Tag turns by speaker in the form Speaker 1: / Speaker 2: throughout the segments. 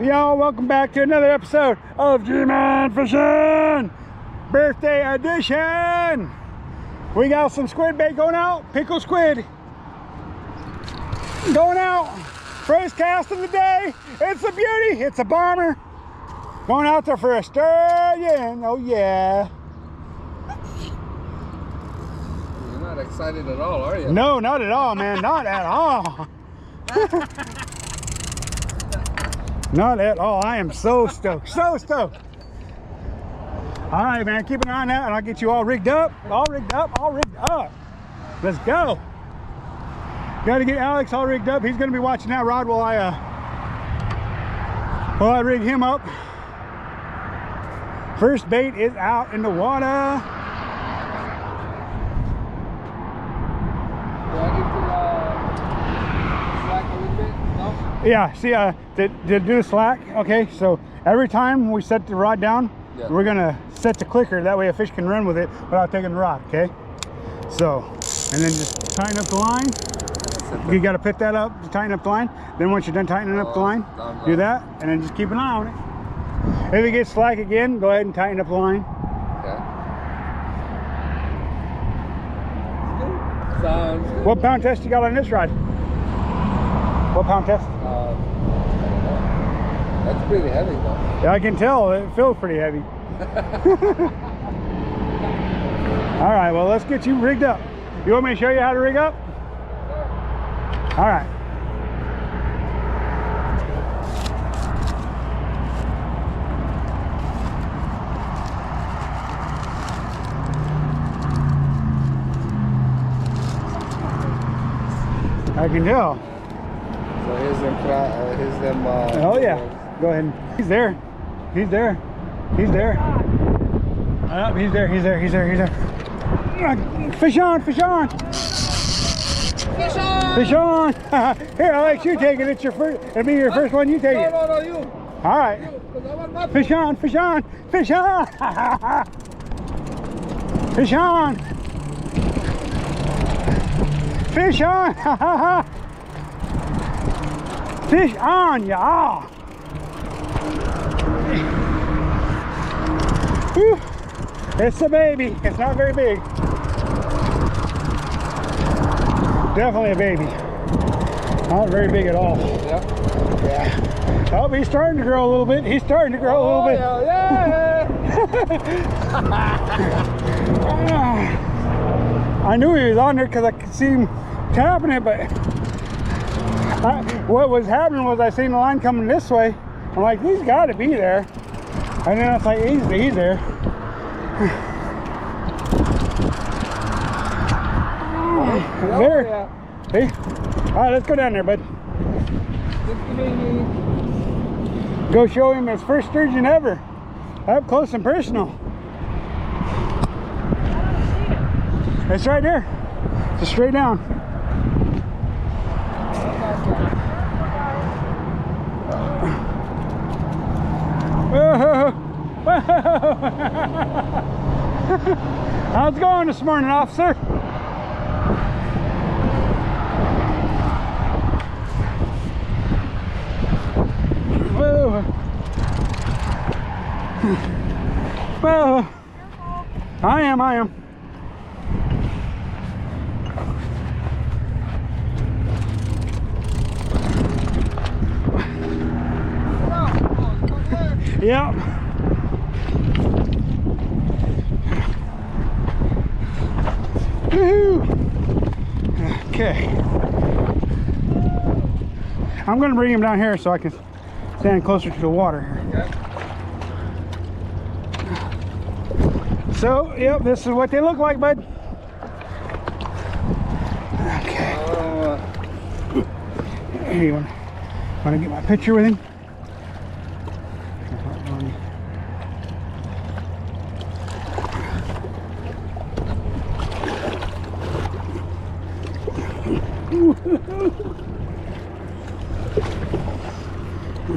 Speaker 1: y'all? Welcome back to another episode of G-Man Fishing Birthday Edition. We got some squid bait going out, pickle squid going out. First cast of the day. It's a beauty. It's a bomber. Going out there for a sturgeon. Oh yeah.
Speaker 2: You're not excited at all, are you?
Speaker 1: No, not at all, man. Not at all. Not at all. I am so stoked. So stoked. All right, man. Keep an eye on that, and I'll get you all rigged up. All rigged up. All rigged up. Let's go. Got to get Alex all rigged up. He's going to be watching that rod while I rig him up. First bait is out in the water. Yeah, see, to do the slack, okay, so every time we set the rod down, we're gonna set the clicker, that way a fish can run with it without taking the rod, okay? So, and then just tighten up the line. You gotta put that up to tighten up the line. Then once you're done tightening up the line, do that, and then just keep an eye on it. If it gets slack again, go ahead and tighten up the line.
Speaker 2: Okay. Sounds good.
Speaker 1: What pound test you got on this rod? What pound test?
Speaker 2: That's pretty heavy though.
Speaker 1: Yeah, I can tell. It feels pretty heavy. All right, well, let's get you rigged up. You want me to show you how to rig up? All right. I can tell.
Speaker 2: So here's them.
Speaker 1: Oh yeah. Go ahead. He's there. He's there. He's there. He's there. He's there. He's there. He's there. Fish on! Fish on!
Speaker 2: Fish on!
Speaker 1: Fish on! Here, I'll let you take it. It's your first. It'll be your first one. You take it.
Speaker 2: No, you.
Speaker 1: All right. Fish on! Fish on! Fish on! Fish on! Fish on! Fish on, y'all! It's a baby. It's not very big. Definitely a baby. Not very big at all.
Speaker 2: Yeah.
Speaker 1: Yeah. Oh, he's starting to grow a little bit. He's starting to grow a little bit.
Speaker 2: Yeah.
Speaker 1: I knew he was on there because I could see him tapping it, but what was happening was I seen the line coming this way. I'm like, he's got to be there. And then I was like, he's there. There.
Speaker 2: Yeah.
Speaker 1: Hey. All right, let's go down there, bud. Go show him his first sturgeon ever. Up close and personal. It's right there. Just straight down. How's it going this morning, officer? Whoa. Well, I am. Yep. Woohoo! Okay. I'm going to bring him down here so I can stand closer to the water. So, yep, this is what they look like, bud. Okay. Here, you want to get my picture with him?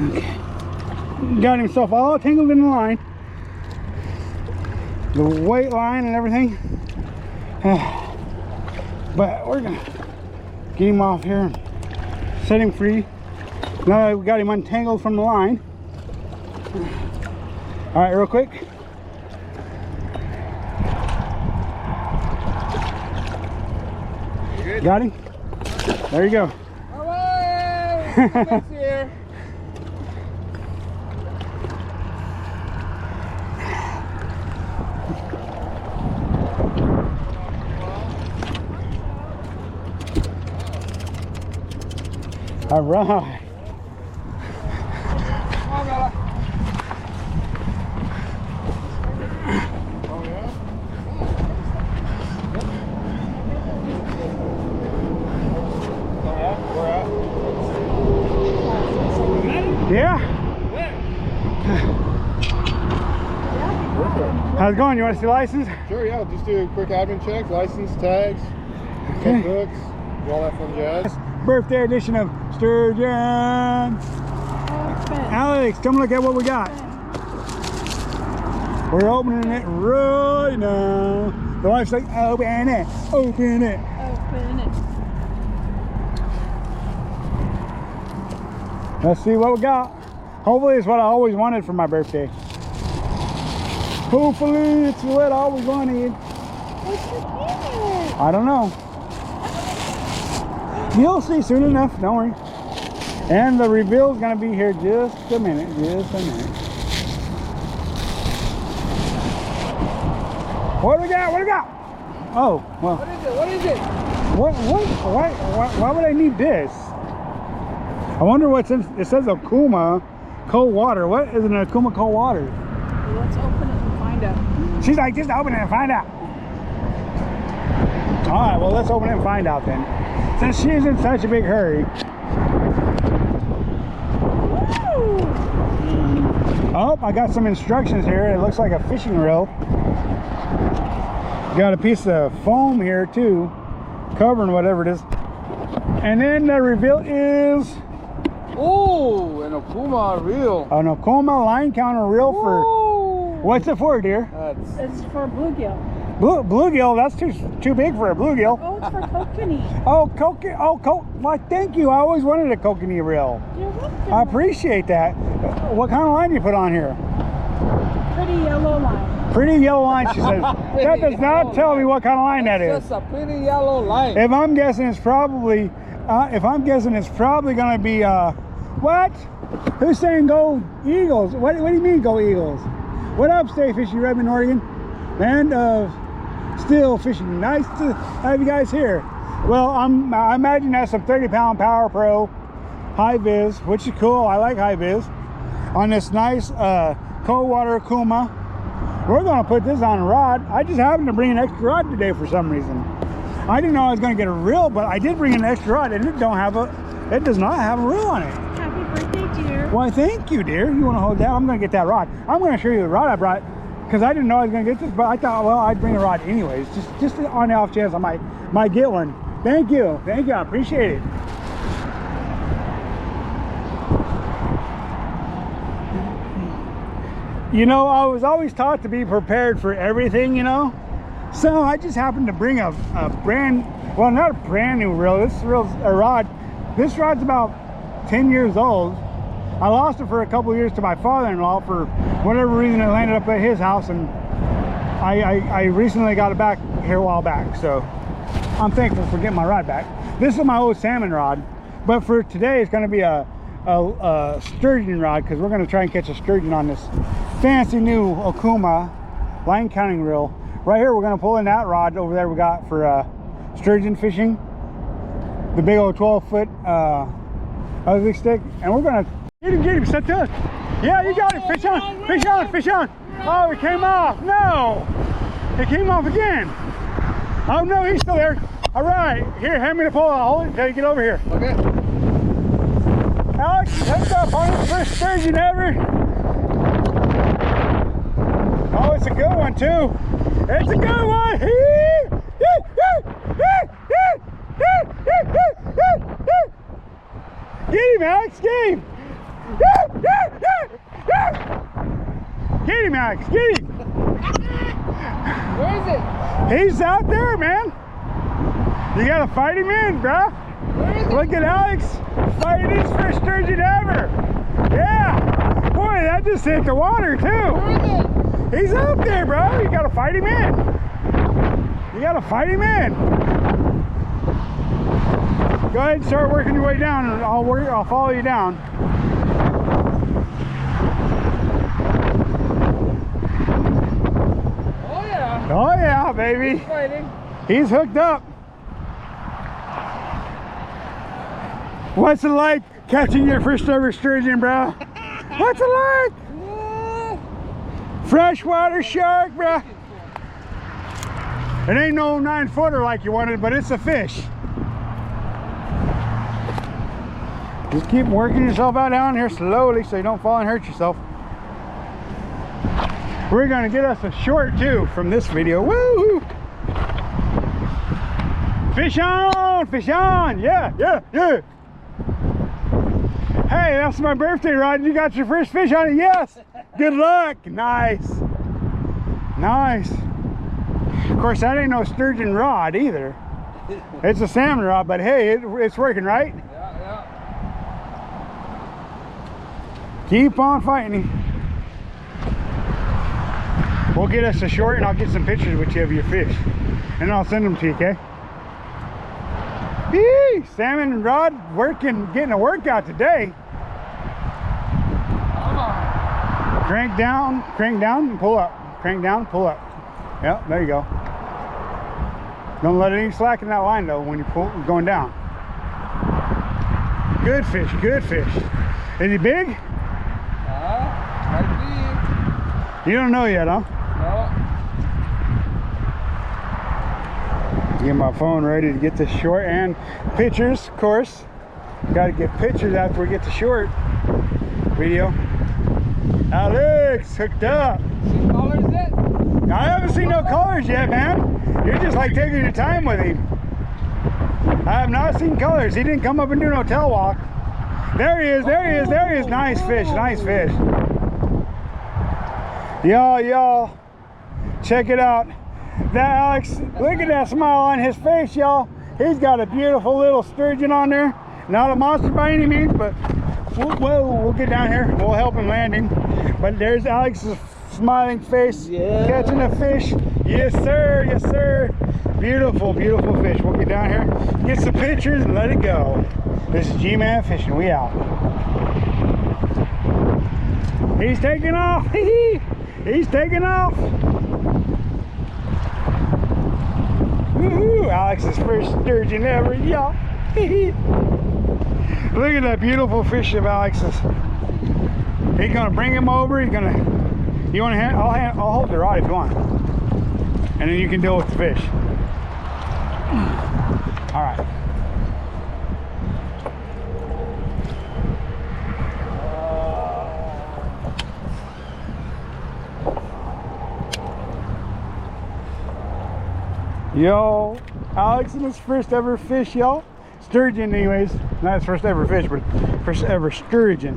Speaker 1: Okay. Got himself all tangled in the line, the weight line and everything. But we're gonna get him off here and set him free. Now that we got him untangled from the line, All right, real quick.
Speaker 2: Good.
Speaker 1: Got him? There you go.
Speaker 2: All right. Next here.
Speaker 1: All right. Yeah? How's it going? You want to see license?
Speaker 2: Sure, yeah. Just do a quick admin check, license, tags,
Speaker 1: Okay.
Speaker 2: books, do all that fun jazz.
Speaker 1: Birthday edition of Sturgeon. Alex, come look at what we got. We're opening it right now. The wife's like, open it, open it.
Speaker 3: Open it.
Speaker 1: Let's see what we got. Hopefully it's what I always wanted for my birthday. Hopefully it's what I always wanted.
Speaker 3: What's in here?
Speaker 1: I don't know. You'll see soon enough, don't worry. And the reveal's gonna be here just a minute, just a minute. What do we got? What do we got? Oh, well.
Speaker 2: What is it? What is it?
Speaker 1: Why would I need this? I wonder what's in, it says Okuma cold water. What is an Okuma cold water?
Speaker 3: Let's open it and find out.
Speaker 1: She's like, just open it and find out. All right, well, let's open it and find out then. Since she's in such a big hurry. Oh, I got some instructions here. It looks like a fishing reel. Got a piece of foam here too, covering whatever it is. And then the reveal is
Speaker 2: Oh, an Okuma reel.
Speaker 1: an Okuma line counter reel for, what's it for, dear?
Speaker 3: It's for bluegill.
Speaker 1: Bluegill, that's too big for a bluegill.
Speaker 3: Oh, it's for kokanee.
Speaker 1: Why, thank you. I always wanted a kokanee reel.
Speaker 3: You're welcome.
Speaker 1: I appreciate that. What kind of line do you put on here?
Speaker 3: Pretty yellow line.
Speaker 1: Pretty yellow line, she says. That does not tell me what kind of line that is.
Speaker 2: Just a pretty yellow line.
Speaker 1: If I'm guessing, it's probably gonna be what? Who's saying go Eagles? What do you mean go Eagles? What up, Stay Fishy, Redmond, Oregon? Land of Still Fishing. Nice to have you guys here. Well, I imagine that's some 30-pound Power Pro high vis, which is cool. I like high vis on this nice cold water Okuma. We're gonna put this on a rod. I just happened to bring an extra rod today for some reason. I didn't know I was gonna get a reel, but I did bring an extra rod, and it does not have a reel on it.
Speaker 3: Happy birthday, dear.
Speaker 1: Why, thank you, dear. You want to hold that? I'm gonna get that rod. I'm gonna show you the rod I brought because I didn't know I was gonna get this, but I thought, well, I'd bring a rod anyways, just on the off chance I might get one. Thank you, I appreciate it. You know, I was always taught to be prepared for everything, you know. So I just happened to bring a well, not a brand new reel. This reel's a rod. This rod's about 10 years old. I lost it for a couple of years to my father-in-law for whatever reason. It landed up at his house, and I recently got it back here a while back. So I'm thankful for getting my rod back. This is my old salmon rod, but for today it's going to be a sturgeon rod because we're going to try and catch a sturgeon on this fancy new Okuma line counting reel. Right here we're going to pull in that rod over there we got for sturgeon fishing, the big old 12-foot ugly stick, and we're going to get him, set to us. Yeah, you got it. Fish on, fish on, fish on. Oh, it came off. No, it came off again. Oh no, he's still there. All right, here, hand me the pole. I'll hold it until you get over here.
Speaker 2: Okay.
Speaker 1: Alex, heads up on his first sturgeon ever. Oh, it's a good one too. It's a good one. Get him, Alex, get him. Get him, Alex, get him.
Speaker 2: Where is it?
Speaker 1: He's out there, man. You gotta fight him in, bro.
Speaker 2: Where is it?
Speaker 1: Look at Alex fighting his first sturgeon ever. Yeah. Boy, boy, that just hit the water too. He's up there, bro. You gotta fight him in. You gotta fight him in. Go ahead and start working your way down, and I'll follow you down.
Speaker 2: Oh yeah.
Speaker 1: Oh yeah, baby.
Speaker 2: He's fighting.
Speaker 1: He's hooked up. What's it like catching your first ever sturgeon, bro? What's it like? Freshwater shark, bro. It ain't no 9-footer like you wanted, but it's a fish. Just keep working yourself out down here slowly so you don't fall and hurt yourself. We're gonna get us a short too from this video. Woo! Fish on, yeah, yeah, yeah. Hey, that's my birthday rod. You got your first fish on it? Yes. Good luck. Nice. Nice. Of course, that ain't no sturgeon rod either. It's a salmon rod, but hey, it's working, right?
Speaker 2: Yeah, yeah.
Speaker 1: Keep on fighting him. We'll get us a short and I'll get some pictures with you of your fish. And I'll send them to you, okay? Yee, salmon rod working, getting a workout today.
Speaker 2: Come on.
Speaker 1: Crank down and pull up. Crank down, pull up. Yep, there you go. Don't let any slack in that line though when you're going down. Good fish, good fish. Is he big?
Speaker 2: Might
Speaker 1: You don't know yet, huh?
Speaker 2: be. No.
Speaker 1: Get my phone ready to get this short and pictures, of course. Got to get pictures after we get the short video. Alex, hooked up.
Speaker 2: See colors yet?
Speaker 1: I haven't seen no colors yet, man. You're just like taking your time with him. I have not seen colors. He didn't come up and do no tail walk. There he is, there he is, there he is. Nice fish, nice fish. Y'all, check it out. That Alex, look at that smile on his face, y'all. He's got a beautiful little sturgeon on there. Not a monster by any means, but we'll get down here. We'll help him landing. But there's Alex's smiling face, catching a fish. Yes, sir. Yes, sir. Beautiful, beautiful fish. We'll get down here, get some pictures, and let it go. This is G-Man Fishing. We out. He's taking off. He's taking off. Woohoo! Alex's first sturgeon ever, y'all. Look at that beautiful fish of Alex's. He's gonna bring him over. He's gonna. You want to? I'll hold the rod if you want, and then you can deal with the fish. All right. Yo, Alex and his first ever fish, y'all. Sturgeon, anyways. Not his first ever fish, but first ever sturgeon.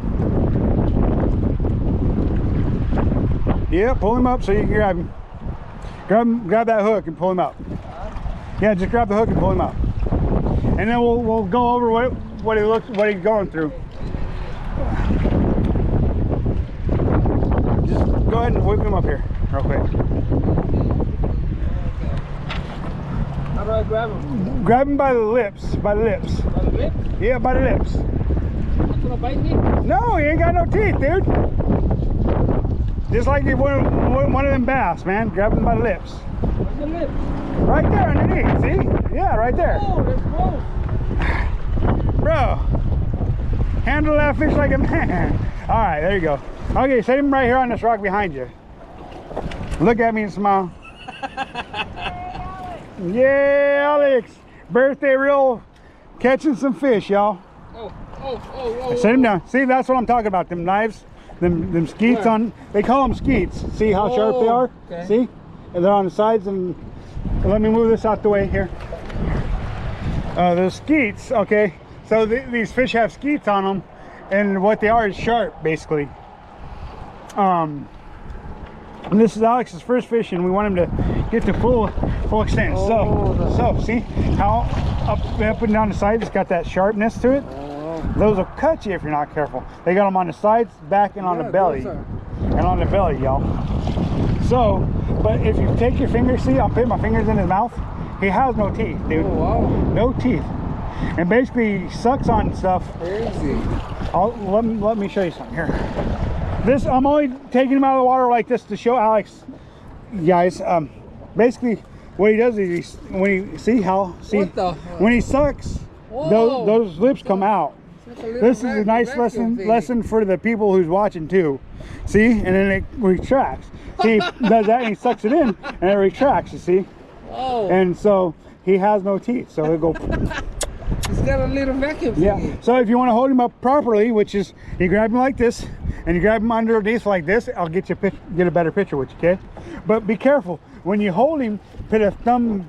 Speaker 1: Yeah, pull him up so you can grab him. Grab that hook and pull him up. Yeah, just grab the hook and pull him up. And then we'll go over what he's going through. Just go ahead and whip him up here real quick.
Speaker 2: How do I grab him?
Speaker 1: Grab him by the lips. By the lips.
Speaker 2: By the lip?
Speaker 1: Yeah, by the lips.
Speaker 2: He's gonna bite me?
Speaker 1: No, he ain't got no teeth, dude. Just like one of them bass, man. Grab him by the lips.
Speaker 2: Where's the lip?
Speaker 1: Right there underneath, see? Yeah, right there.
Speaker 2: Oh, that's gross.
Speaker 1: Bro, handle that fish like a man. All right, there you go. Okay, set him right here on this rock behind you. Look at me and smile. Yeah, Alex. Birthday reel, catching some fish, y'all.
Speaker 2: Oh.
Speaker 1: Set him down. See, that's what I'm talking about. Them knives, them skeets on. They call them skeets. See how sharp they are?
Speaker 2: Okay.
Speaker 1: See? And they're on the sides. And let me move this out the way here. The skeets. Okay. So these fish have skeets on them, and what they are is sharp, basically. And this is Alex's first fish, and we want him to get to full extent. So see how up and down the sides it's got that sharpness to it. Those will cut you if you're not careful. They got them on the sides, back, and on the belly. And on the belly, y'all. So, but if you take your fingers, see, I'll put my fingers in his mouth. He has no teeth, dude.
Speaker 2: Oh, wow.
Speaker 1: No teeth. And basically, he sucks on stuff.
Speaker 2: Crazy.
Speaker 1: Let me show you something here. This, I'm only taking him out of the water like this to show Alex, guys. Basically, what he does is, when he sucks, those lips come out. This is a nice lesson for the people who's watching too. See, and then it retracts. See, he does that and he sucks it in, and it retracts. You see, and so he has no teeth, so it'll go.
Speaker 2: He's got a little vacuum thingy.
Speaker 1: Yeah. So if you want to hold him up properly, which is you grab him like this, and you grab him underneath like this, I'll get you get a better picture with you, okay? But be careful when you hold him. Put a thumb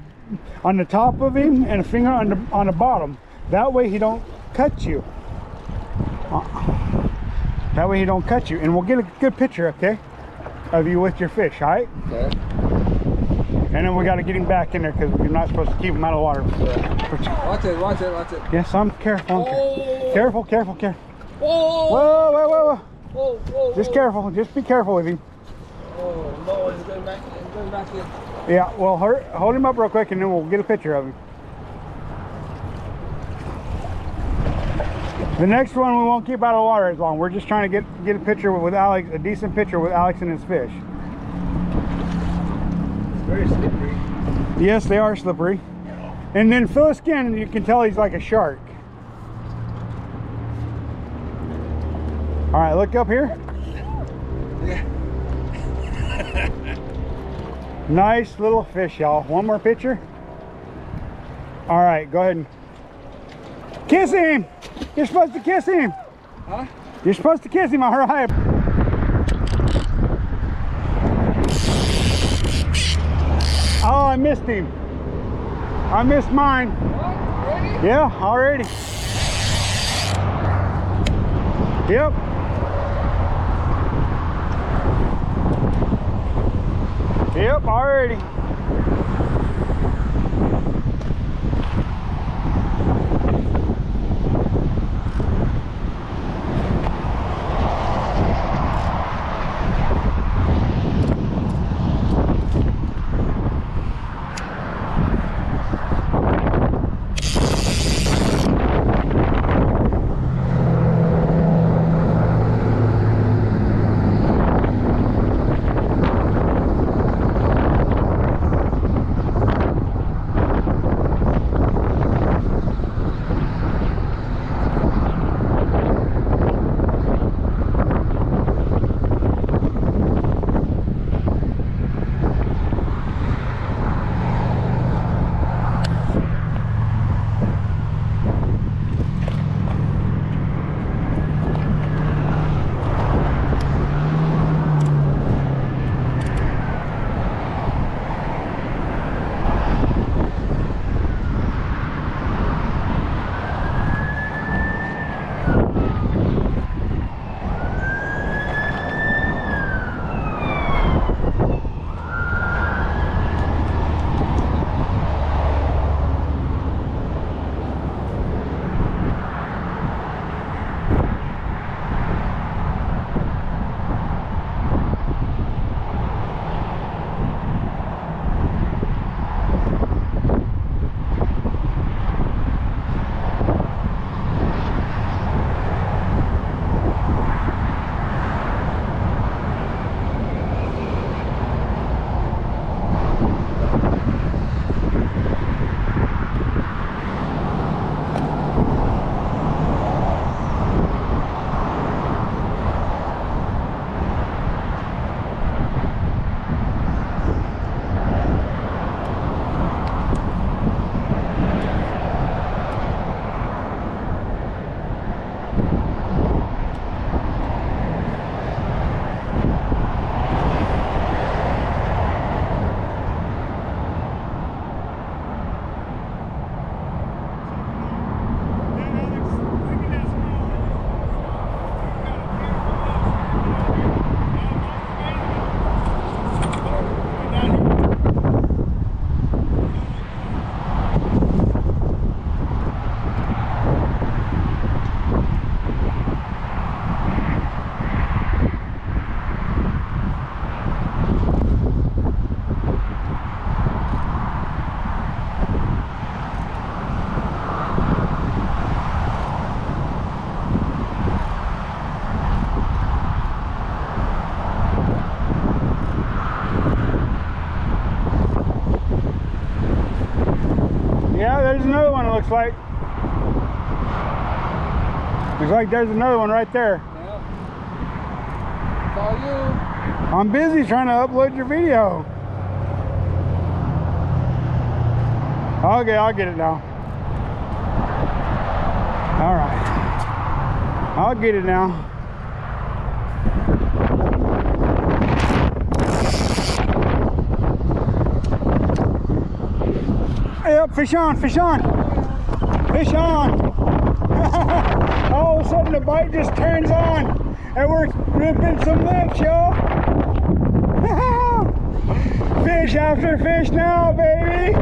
Speaker 1: on the top of him and a finger on the bottom. That way he don't cut you. That way he don't cut you, and we'll get a good picture, okay, of you with your fish, all right?
Speaker 2: Okay.
Speaker 1: And then we got to get him back in there because we're not supposed to keep him out of the water.
Speaker 2: Watch it, watch it, watch it.
Speaker 1: Yes, I'm careful. Careful, careful, careful.
Speaker 2: Whoa,
Speaker 1: Whoa, whoa, whoa,
Speaker 2: whoa, whoa.
Speaker 1: Just careful. Just be careful with him.
Speaker 2: Oh, no, he's going back. He's going back in.
Speaker 1: Yeah, well, hold him up real quick, and then we'll get a picture of him. The next one we won't keep out of the water as long. We're just trying to get a picture with Alex, a decent picture with Alex and his fish.
Speaker 2: It's very slippery.
Speaker 1: Yes, they are slippery. And then Phyllis skin, you can tell he's like a shark. All right, look up here.
Speaker 2: Yeah.
Speaker 1: Nice little fish, y'all. One more picture. All right, go ahead and kiss him. You're supposed to kiss him.
Speaker 2: Huh?
Speaker 1: You're supposed to kiss him, all right. Oh, I missed him. I missed mine.
Speaker 2: What? Ready?
Speaker 1: Yeah, already. Yep. Yep, already. looks like. Looks like there's another one right there.
Speaker 2: Yeah. It's all you.
Speaker 1: I'm busy trying to upload your video. Okay, I'll get it now. All right. I'll get it now. Yep, fish on, fish on. Fish on. All of a sudden the bite just turns on and we're ripping some lips, y'all. Fish after fish now, baby.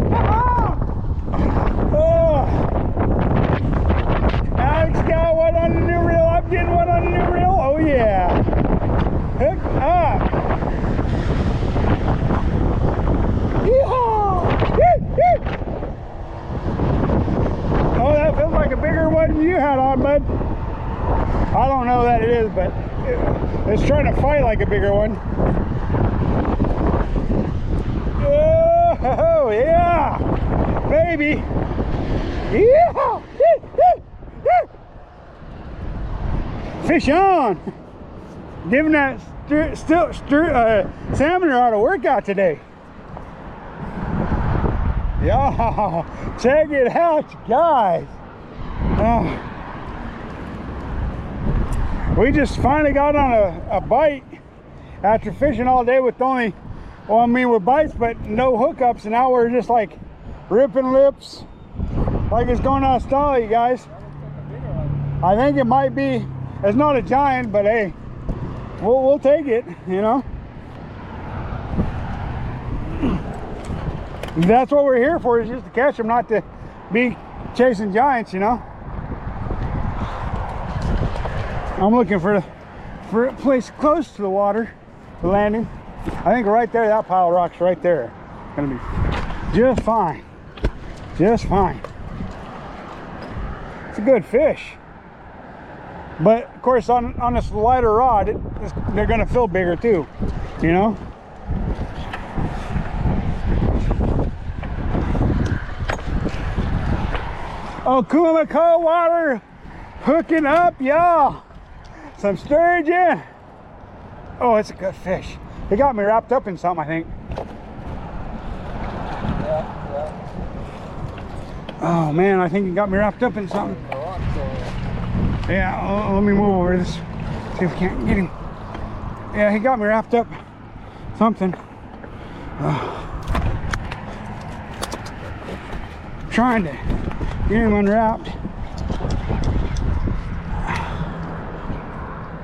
Speaker 1: Oh. Alex got one on the new reel. I'm getting one on the new reel. Oh yeah. Hook up. Yeehaw. Oh, that feels like a bigger one than you had on, bud. I don't know that it is, but it's trying to fight like a bigger one. Oh, yeah, baby. Yeah. Fish on. Giving that salmon are out of workout today. Yeah, check it out, guys. We just finally got on a bite after fishing all day with only, well, I mean with bites but no hookups, and now we're just like ripping lips like it's going out of style, you guys. I think it might be, it's not a giant, but hey, we'll take it, you know. That's what we're here for, is just to catch them, not to be chasing giants, you know. I'm looking for a place close to the water for landing. I think right there, that pile of rocks right there, gonna be just fine. Just fine. It's a good fish. But of course, on this lighter rod, they're gonna feel bigger too, you know. Oh, Kumako water hooking up, y'all. Some sturgeon. Oh, it's a good fish. It got me wrapped up in something, I think. Oh man, I think it got me wrapped up in something. Yeah, let me move over this. See if we can't get him. Yeah, he got me wrapped up. Something. Trying to get him unwrapped.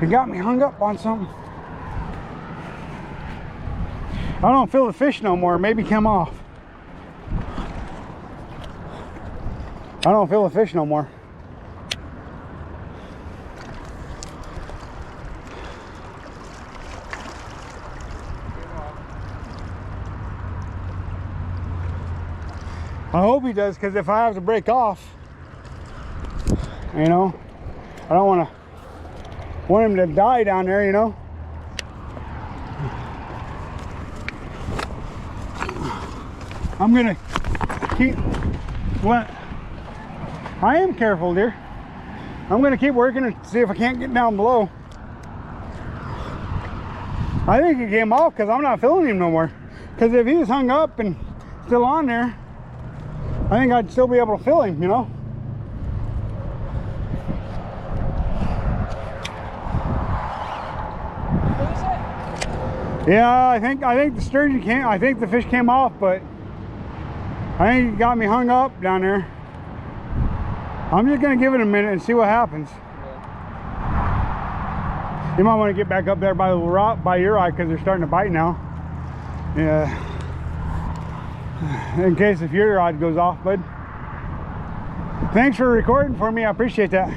Speaker 1: He got me hung up on something. I don't feel the fish no more. Maybe come off. I don't feel the fish no more. I hope he does, because if I have to break off, you know, I don't want him to die down there, you know. I'm gonna keep what I am careful, dear. I'm gonna keep working and see if I can't get down below. I think he came off because I'm not feeling him no more. Because if he was hung up and still on there, I think I'd still be able to feel him, you know. Yeah, I think the sturgeon came. I think the fish came off, but I think he got me hung up down there. I'm just gonna give it a minute and see what happens. You might want to get back up there by the rock, by your eye, because they're starting to bite now. Yeah. In case if your rod goes off, bud. Thanks for recording for me. I appreciate that.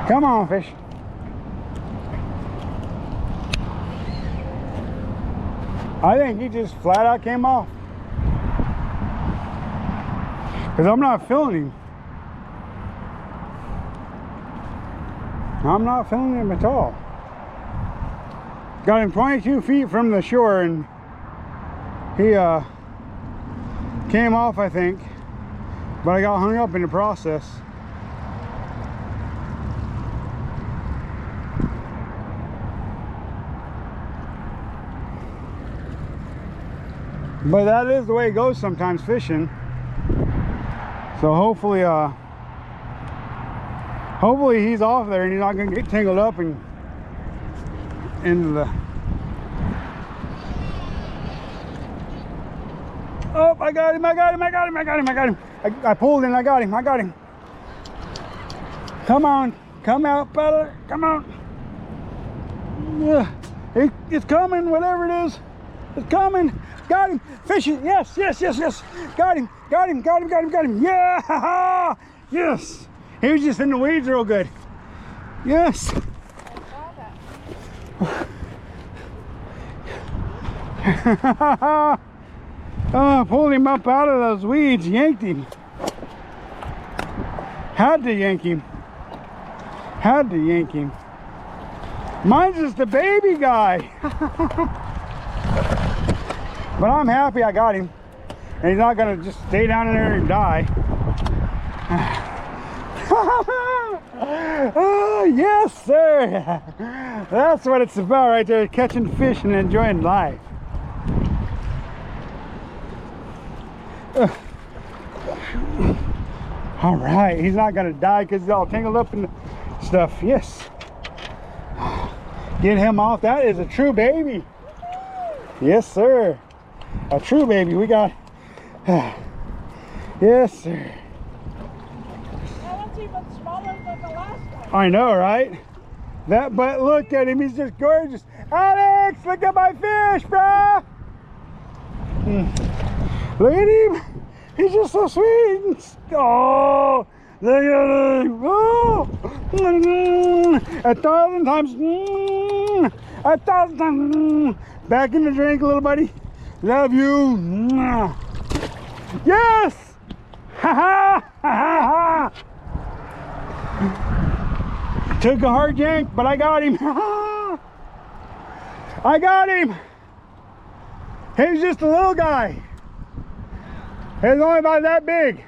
Speaker 1: Come on, fish. I think he just flat out came off. Because I'm not feeling him. I'm not feeling him at all. Got him 22 feet from the shore, and he came off, I think, but I got hung up in the process. But that is the way it goes sometimes fishing. So hopefully hopefully he's off there and he's not gonna get tangled up and into the... Oh, I got him, I got him, I got him, I got him, I got him. I pulled and I got him, I got him. Come on, come out, paddler, come on. Yeah, it's coming, whatever it is. It's coming. Got him. Fishing. Yes, yes, yes, yes. Got him. Got him. Got him. Got him. Got him. Yeah. Yes. He was just in the weeds real good. Yes. Oh, pulled him up out of those weeds. Yanked him. Had to yank him. Had to yank him. Mine's just a baby guy. But I'm happy I got him. And he's not gonna just stay down in there and die. Oh, yes, sir. That's what it's about right there, catching fish and enjoying life. All right, he's not gonna die because he's all tangled up in the stuff. Yes. Get him off. That is a true baby. Yes, sir. A true baby. We got. Yes, sir.
Speaker 3: That's even smaller than the last one.
Speaker 1: I know, right? That, but look at him. He's just gorgeous. Alex, look at my fish, bro. Look at him. He's just so sweet. Oh, look at him. Oh, 1,000 times. 1,000 times. Back in the drink, little buddy. Love you. Yes. Ha ha ha ha. Took a hard yank, but I got him. I got him. He's just a little guy. He's only about that big.